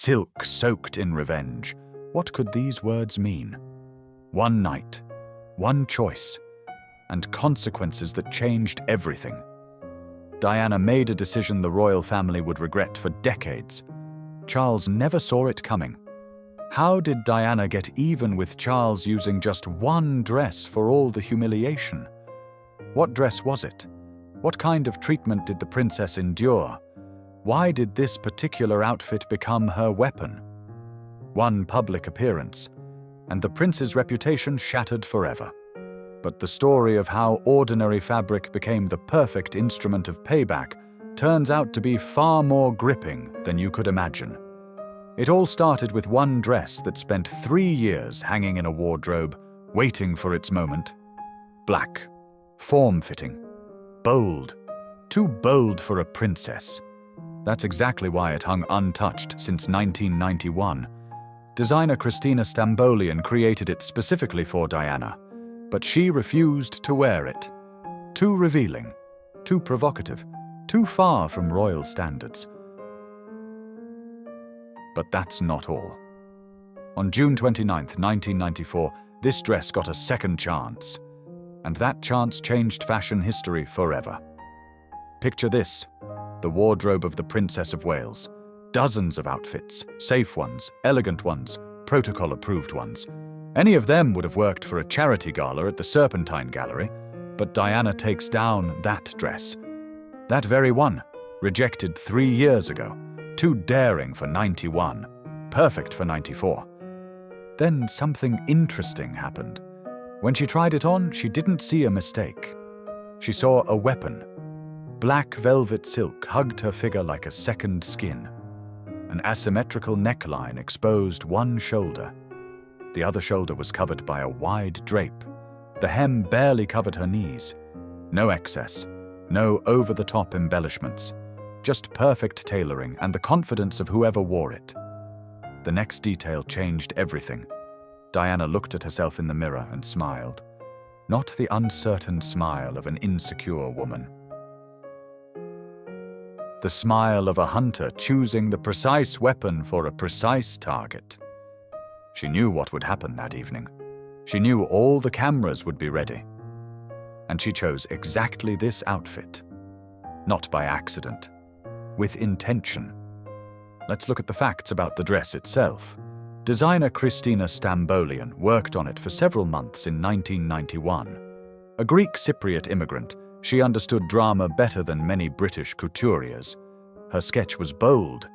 silk soaked in revenge. What could these words mean? One night, one choice, and consequences that changed everything. Diana made a decision the royal family would regret for decades. Charles never saw it coming. How did Diana get even with Charles using just one dress for all the humiliation? What dress was it? What kind of treatment did the princess endure? Why did this particular outfit become her weapon? One public appearance, and the prince's reputation shattered forever. But the story of how ordinary fabric became the perfect instrument of payback turns out to be far more gripping than you could imagine. It all started with one dress that spent 3 years hanging in a wardrobe, waiting for its moment. Black, form-fitting, bold, too bold for a princess. That's exactly why it hung untouched since 1991. Designer Christina Stambolian created it specifically for Diana, but she refused to wear it. Too revealing, too provocative, too far from royal standards. But that's not all. On June 29, 1994, this dress got a second chance. And that chance changed fashion history forever. Picture this, the wardrobe of the Princess of Wales. Dozens of outfits, safe ones, elegant ones, protocol-approved ones. Any of them would have worked for a charity gala at the Serpentine Gallery, but Diana takes down that dress. That very one, rejected 3 years ago. Too daring for 91, perfect for 94. Then something interesting happened. When she tried it on, she didn't see a mistake. She saw a weapon. Black velvet silk hugged her figure like a second skin. An asymmetrical neckline exposed one shoulder. The other shoulder was covered by a wide drape. The hem barely covered her knees. No excess, no over-the-top embellishments. Just perfect tailoring and the confidence of whoever wore it. The next detail changed everything. Diana looked at herself in the mirror and smiled. Not the uncertain smile of an insecure woman. The smile of a hunter choosing the precise weapon for a precise target. She knew what would happen that evening. She knew all the cameras would be ready. And she chose exactly this outfit. Not by accident. With intention. Let's look at the facts about the dress itself. Designer Christina Stambolian worked on it for several months in 1991. A Greek Cypriot immigrant, she understood drama better than many British couturiers. Her sketch was bold.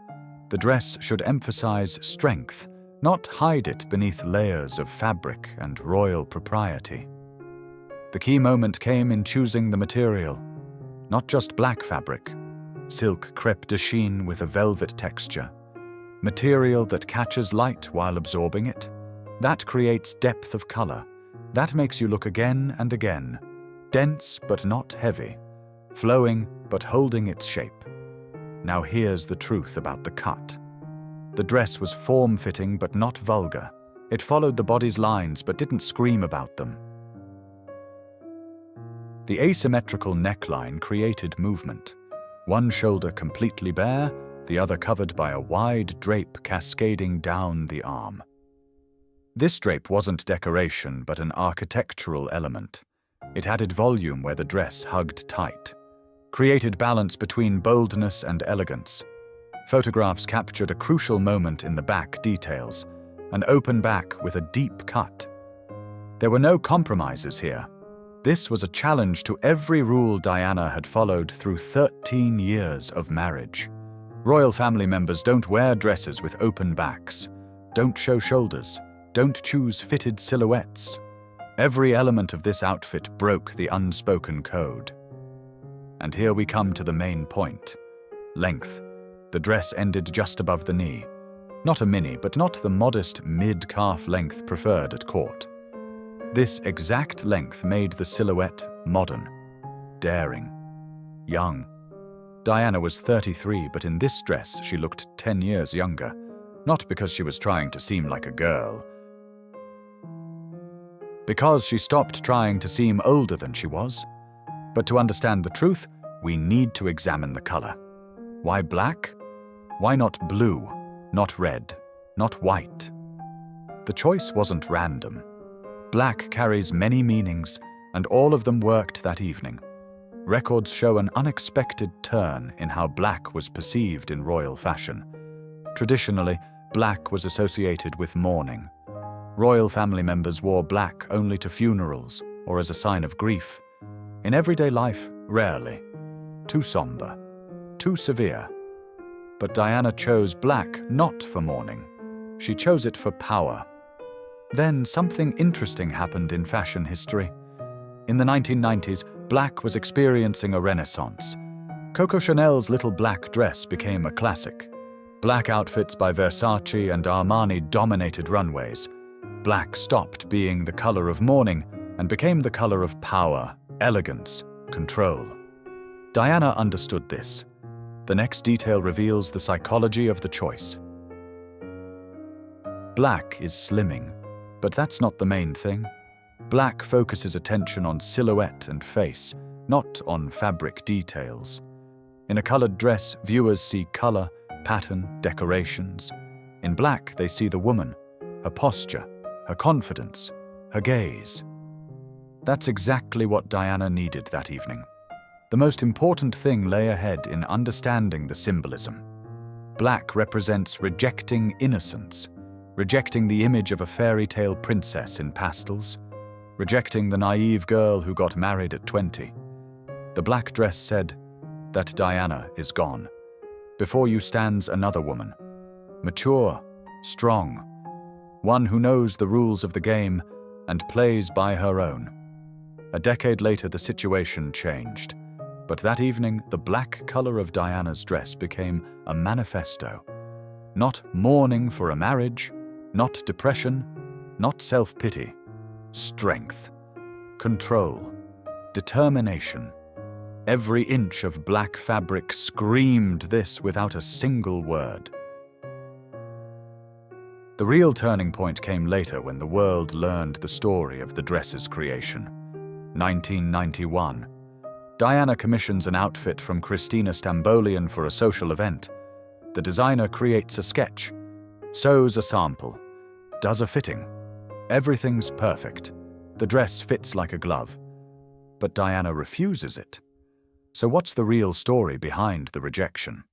The dress should emphasize strength, not hide it beneath layers of fabric and royal propriety. The key moment came in choosing the material. Not just black fabric. Silk crepe de chine with a velvet texture. Material that catches light while absorbing it. That creates depth of color. That makes you look again and again. Dense but not heavy. Flowing but holding its shape. Now here's the truth about the cut. The dress was form-fitting but not vulgar. It followed the body's lines but didn't scream about them. The asymmetrical neckline created movement. One shoulder completely bare, the other covered by a wide drape cascading down the arm. This drape wasn't decoration, but an architectural element. It added volume where the dress hugged tight, created balance between boldness and elegance. Photographs captured a crucial moment in the back details, an open back with a deep cut. There were no compromises here. This was a challenge to every rule Diana had followed through 13 years of marriage. Royal family members don't wear dresses with open backs, don't show shoulders, don't choose fitted silhouettes. Every element of this outfit broke the unspoken code. And here we come to the main point. Length. The dress ended just above the knee. Not a mini, but not the modest mid-calf length preferred at court. This exact length made the silhouette modern, daring, young. Diana was 33, but in this dress she looked 10 years younger, not because she was trying to seem like a girl, because she stopped trying to seem older than she was. But to understand the truth, we need to examine the color. Why black? Why not blue? not red, not white. The choice wasn't random. Black carries many meanings, and all of them worked that evening. Records show an unexpected turn in how black was perceived in royal fashion. Traditionally, black was associated with mourning. Royal family members wore black only to funerals or as a sign of grief. In everyday life, rarely. Too somber, too severe. But Diana chose black not for mourning. She chose it for power. Then something interesting happened in fashion history. In the 1990s, black was experiencing a renaissance. Coco Chanel's little black dress became a classic. Black outfits by Versace and Armani dominated runways. Black stopped being the color of mourning and became the color of power, elegance, control. Diana understood this. The next detail reveals the psychology of the choice. Black is slimming, but that's not the main thing. Black focuses attention on silhouette and face, not on fabric details. In a colored dress, viewers see color, pattern, decorations. In black, they see the woman, her posture, her confidence, her gaze. That's exactly what Diana needed that evening. The most important thing lay ahead in understanding the symbolism. Black represents rejecting innocence, rejecting the image of a fairy tale princess in pastels, rejecting the naive girl who got married at 20. The black dress said that Diana is gone. Before you stands another woman, mature, strong, one who knows the rules of the game and plays by her own. A decade later, the situation changed. But that evening, the black color of Diana's dress became a manifesto. Not mourning for a marriage, not depression, not self-pity. Strength, control, determination. Every inch of black fabric screamed this without a single word. The real turning point came later when the world learned the story of the dress's creation. 1991. Diana commissions an outfit from Christina Stambolian for a social event. The designer creates a sketch, sews a sample, does a fitting. Everything's perfect. The dress fits like a glove. But Diana refuses it. So what's the real story behind the rejection?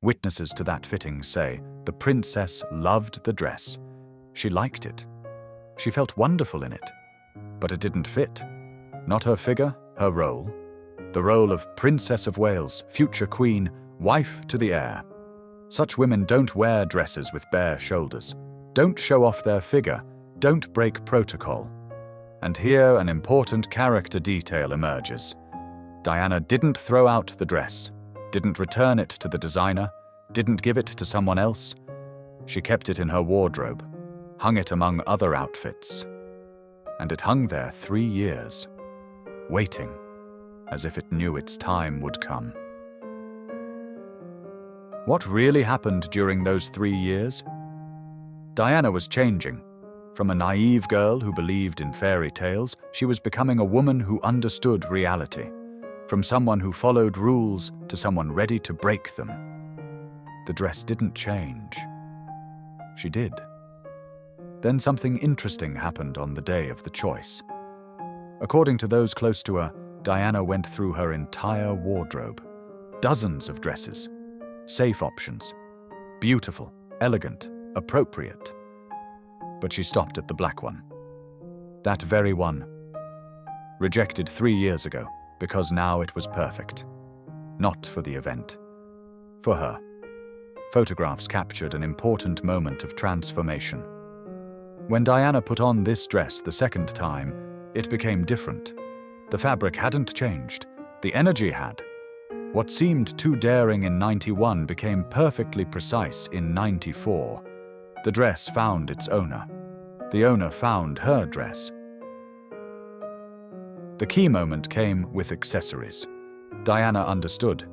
Witnesses to that fitting say the princess loved the dress. She liked it. She felt wonderful in it. But it didn't fit. Not her figure, her role. The role of Princess of Wales, future queen, wife to the heir. Such women don't wear dresses with bare shoulders, don't show off their figure, don't break protocol. And here an important character detail emerges. Diana didn't throw out the dress, didn't return it to the designer, didn't give it to someone else. She kept it in her wardrobe, hung it among other outfits. And it hung there 3 years, waiting, as if it knew its time would come. What really happened during those 3 years? Diana was changing. From a naive girl who believed in fairy tales, she was becoming a woman who understood reality. From someone who followed rules to someone ready to break them. The dress didn't change. She did. Then something interesting happened on the day of the choice. According to those close to her, Diana went through her entire wardrobe. Dozens of dresses. Safe options. Beautiful, elegant, appropriate. But she stopped at the black one. That very one. Rejected 3 years ago, because now it was perfect. Not for the event. For her. Photographs captured an important moment of transformation. When Diana put on this dress the second time, it became different. The fabric hadn't changed. The energy had. What seemed too daring in 91 became perfectly precise in 94. The dress found its owner. The owner found her dress. The key moment came with accessories. Diana understood.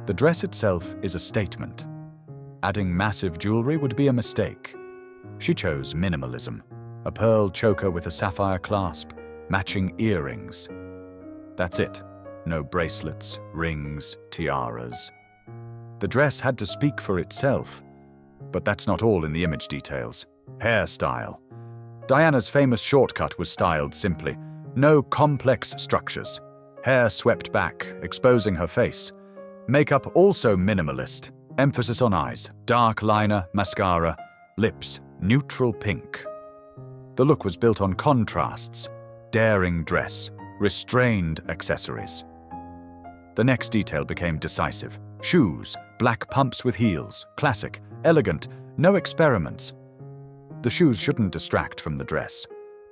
The dress itself is a statement. Adding massive jewelry would be a mistake. She chose minimalism. A pearl choker with a sapphire clasp, matching earrings. That's it. No bracelets, rings, tiaras. The dress had to speak for itself. But that's not all in the image details. Hairstyle. Diana's famous shortcut was styled simply. No complex structures. Hair swept back, exposing her face. Makeup also minimalist. Emphasis on eyes. Dark liner, mascara, lips, neutral pink. The look was built on contrasts. Daring dress, restrained accessories. The next detail became decisive. Shoes, black pumps with heels, classic, elegant, no experiments. The shoes shouldn't distract from the dress.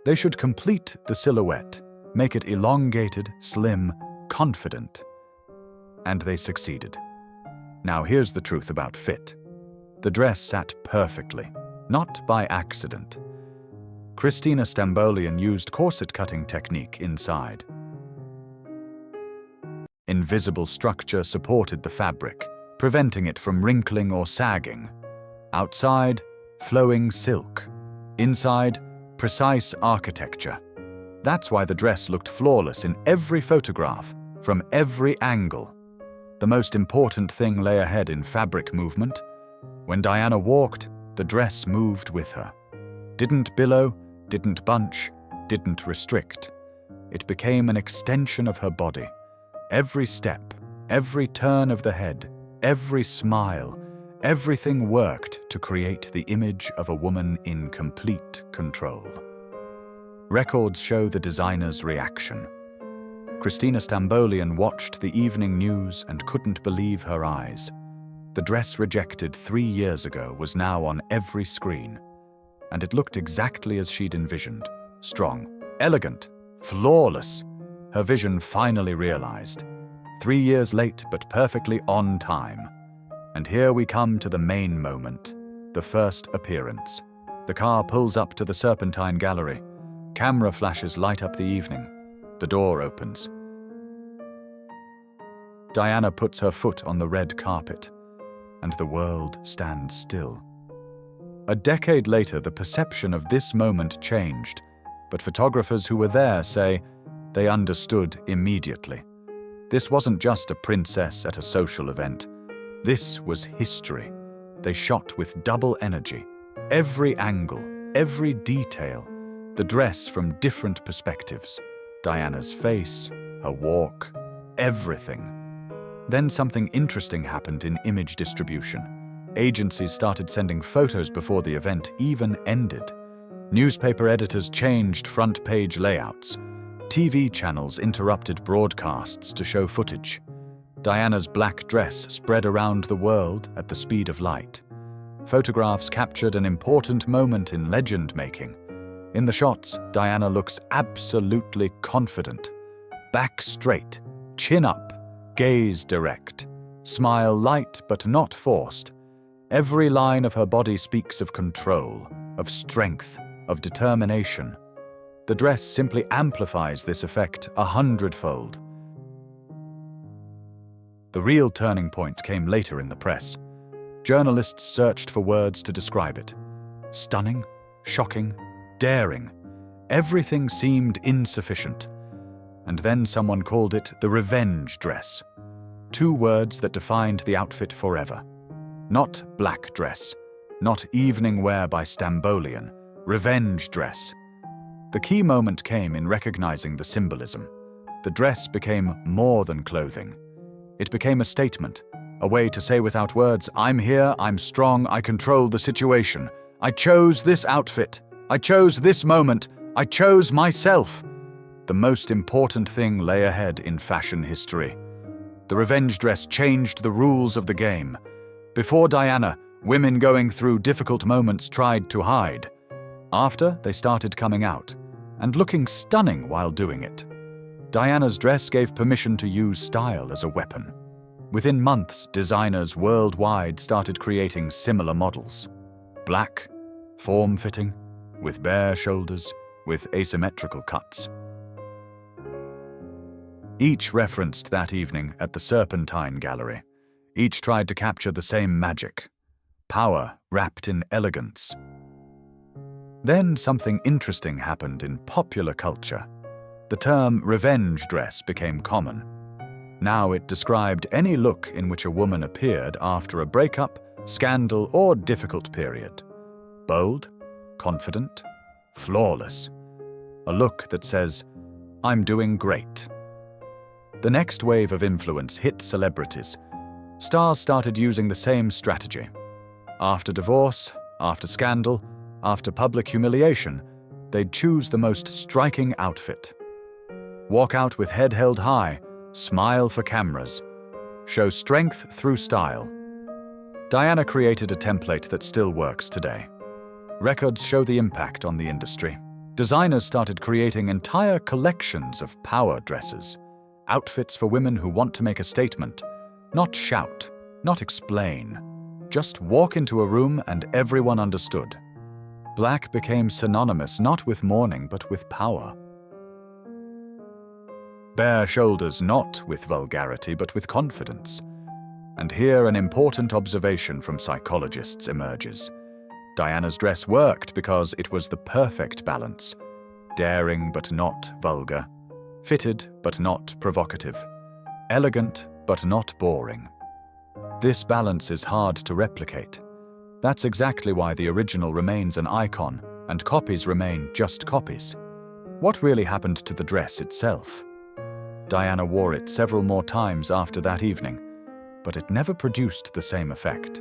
They should complete the silhouette, make it elongated, slim, confident. And they succeeded. Now here's the truth about fit. The dress sat perfectly, not by accident. Christina Stambolian used corset-cutting technique inside. Invisible structure supported the fabric, preventing it from wrinkling or sagging. Outside, flowing silk. Inside, precise architecture. That's why the dress looked flawless in every photograph, from every angle. The most important thing lay ahead in fabric movement. When Diana walked, the dress moved with her. Didn't billow, didn't bunch, didn't restrict. It became an extension of her body. Every step, every turn of the head, every smile, everything worked to create the image of a woman in complete control. Records show the designer's reaction. Christina Stambolian watched the evening news and couldn't believe her eyes. The dress rejected 3 years ago was now on every screen. And it looked exactly as she'd envisioned. Strong, elegant, flawless. Her vision finally realized. 3 years late, but perfectly on time. And here we come to the main moment, the first appearance. The car pulls up to the Serpentine Gallery. Camera flashes light up the evening. The door opens. Diana puts her foot on the red carpet, and the world stands still. A decade later, the perception of this moment changed, but photographers who were there say they understood immediately. This wasn't just a princess at a social event. This was history. They shot with double energy. Every angle, every detail, the dress from different perspectives. Diana's face, her walk, everything. Then something interesting happened in image distribution. Agencies started sending photos before the event even ended. Newspaper editors changed front-page layouts. TV channels interrupted broadcasts to show footage. Diana's black dress spread around the world at the speed of light. Photographs captured an important moment in legend-making. In the shots, Diana looks absolutely confident. Back straight, chin up, gaze direct. Smile light but not forced. Every line of her body speaks of control, of strength, of determination. The dress simply amplifies this effect 100-fold. The real turning point came later in the press. Journalists searched for words to describe it. Stunning, shocking, daring. Everything seemed insufficient. And then someone called it the revenge dress. 2 words that defined the outfit forever. Not black dress, not evening wear by Stambolian, revenge dress. The key moment came in recognizing the symbolism. The dress became more than clothing. It became a statement, a way to say without words, I'm here, I'm strong, I control the situation. I chose this outfit. I chose this moment. I chose myself. The most important thing lay ahead in fashion history. The revenge dress changed the rules of the game. Before Diana, women going through difficult moments tried to hide. After, they started coming out, and looking stunning while doing it. Diana's dress gave permission to use style as a weapon. Within months, designers worldwide started creating similar models. Black, form-fitting, with bare shoulders, with asymmetrical cuts. Each referenced that evening at the Serpentine Gallery. Each tried to capture the same magic. Power wrapped in elegance. Then something interesting happened in popular culture. The term revenge dress became common. Now it described any look in which a woman appeared after a breakup, scandal, or difficult period. Bold, confident, flawless. A look that says, "I'm doing great." The next wave of influence hit celebrities. Stars started using the same strategy. After divorce, after scandal, after public humiliation, they'd choose the most striking outfit. Walk out with head held high, smile for cameras, show strength through style. Diana created a template that still works today. Records show the impact on the industry. Designers started creating entire collections of power dresses, outfits for women who want to make a statement, not shout, not explain, just walk into a room and everyone understood. Black became synonymous not with mourning but with power. Bare shoulders not with vulgarity but with confidence. And here an important observation from psychologists emerges. Diana's dress worked because it was the perfect balance. Daring but not vulgar. Fitted but not provocative. Elegant but not boring. This balance is hard to replicate. That's exactly why the original remains an icon and copies remain just copies. What really happened to the dress itself? Diana wore it several more times after that evening, but it never produced the same effect.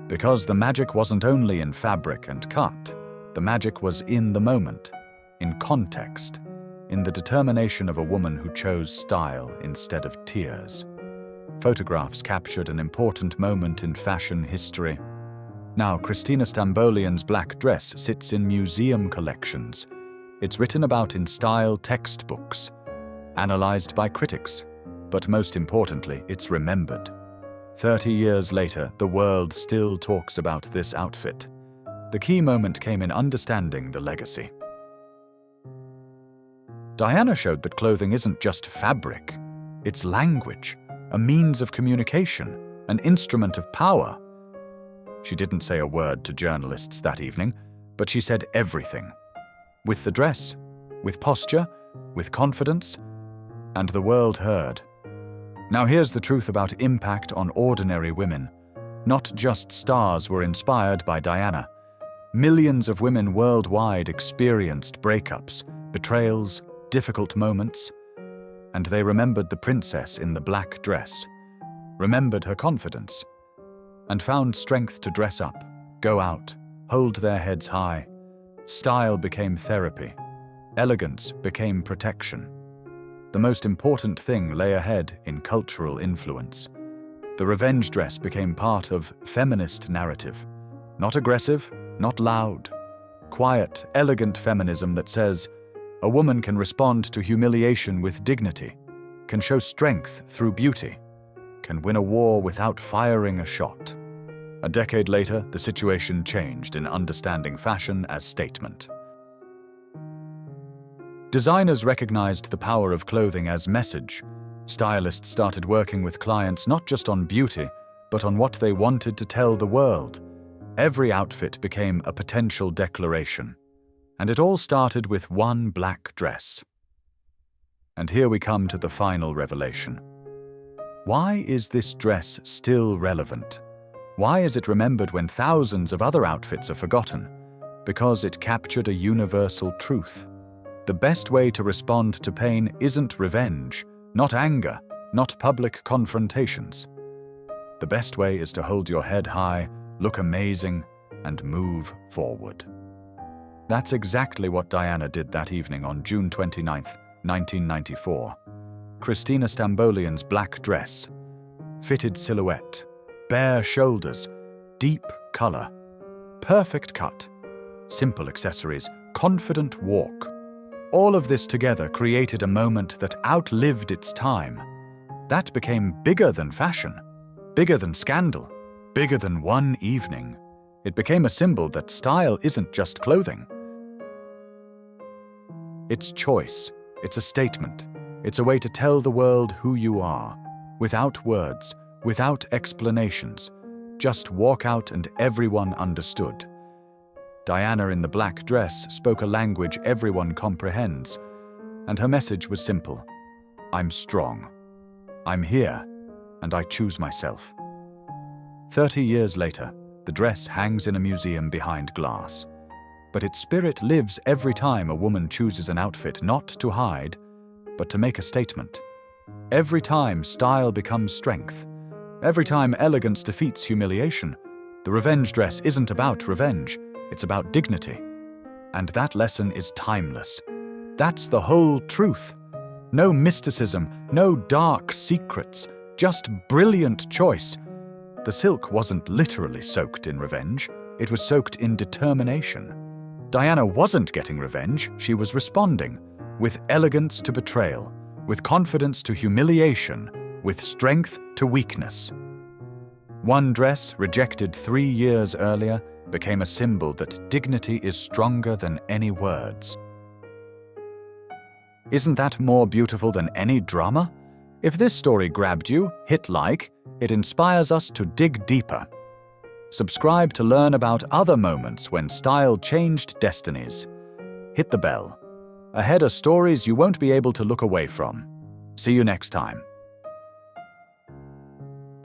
Because the magic wasn't only in fabric and cut, the magic was in the moment, in context, in the determination of a woman who chose style instead of tears. Photographs captured an important moment in fashion history. Now, Christina Stambolian's black dress sits in museum collections. It's written about in style textbooks, analyzed by critics, but most importantly, it's remembered. 30 years later, the world still talks about this outfit. The key moment came in understanding the legacy. Diana showed that clothing isn't just fabric, it's language, a means of communication, an instrument of power. She didn't say a word to journalists that evening, but she said everything. With the dress, with posture, with confidence, and the world heard. Now here's the truth about impact on ordinary women. Not just stars were inspired by Diana. Millions of women worldwide experienced breakups, betrayals, difficult moments, and they remembered the princess in the black dress, remembered her confidence, and found strength to dress up, go out, hold their heads high. Style became therapy. Elegance became protection. The most important thing lay ahead in cultural influence. The revenge dress became part of feminist narrative. Not aggressive, not loud. Quiet, elegant feminism that says, a woman can respond to humiliation with dignity, can show strength through beauty, can win a war without firing a shot. A decade later, the situation changed in understanding fashion as statement. Designers recognized the power of clothing as message. Stylists started working with clients not just on beauty, but on what they wanted to tell the world. Every outfit became a potential declaration. And it all started with one black dress. And here we come to the final revelation. Why is this dress still relevant? Why is it remembered when thousands of other outfits are forgotten? Because it captured a universal truth. The best way to respond to pain isn't revenge, not anger, not public confrontations. The best way is to hold your head high, look amazing, and move forward. That's exactly what Diana did that evening on June 29, 1994. Christina Stambolian's black dress, fitted silhouette, bare shoulders, deep color, perfect cut, simple accessories, confident walk. All of this together created a moment that outlived its time. That became bigger than fashion, bigger than scandal, bigger than one evening. It became a symbol that style isn't just clothing. It's choice, it's a statement, it's a way to tell the world who you are, without words, without explanations. Just walk out and everyone understood. Diana in the black dress spoke a language everyone comprehends, and her message was simple. I'm strong. I'm here, and I choose myself. 30 years later, The dress hangs in a museum behind glass. But its spirit lives every time a woman chooses an outfit not to hide, but to make a statement. Every time style becomes strength. Every time elegance defeats humiliation. The revenge dress isn't about revenge, it's about dignity. And that lesson is timeless. That's the whole truth. No mysticism, no dark secrets, just brilliant choice. The silk wasn't literally soaked in revenge, it was soaked in determination. Diana wasn't getting revenge, she was responding, with elegance to betrayal, with confidence to humiliation, with strength to weakness. One dress, rejected 3 years earlier, became a symbol that dignity is stronger than any words. Isn't that more beautiful than any drama? If this story grabbed you, hit like. It inspires us to dig deeper. Subscribe to learn about other moments when style changed destinies. Hit the bell. Ahead are stories you won't be able to look away from. See you next time.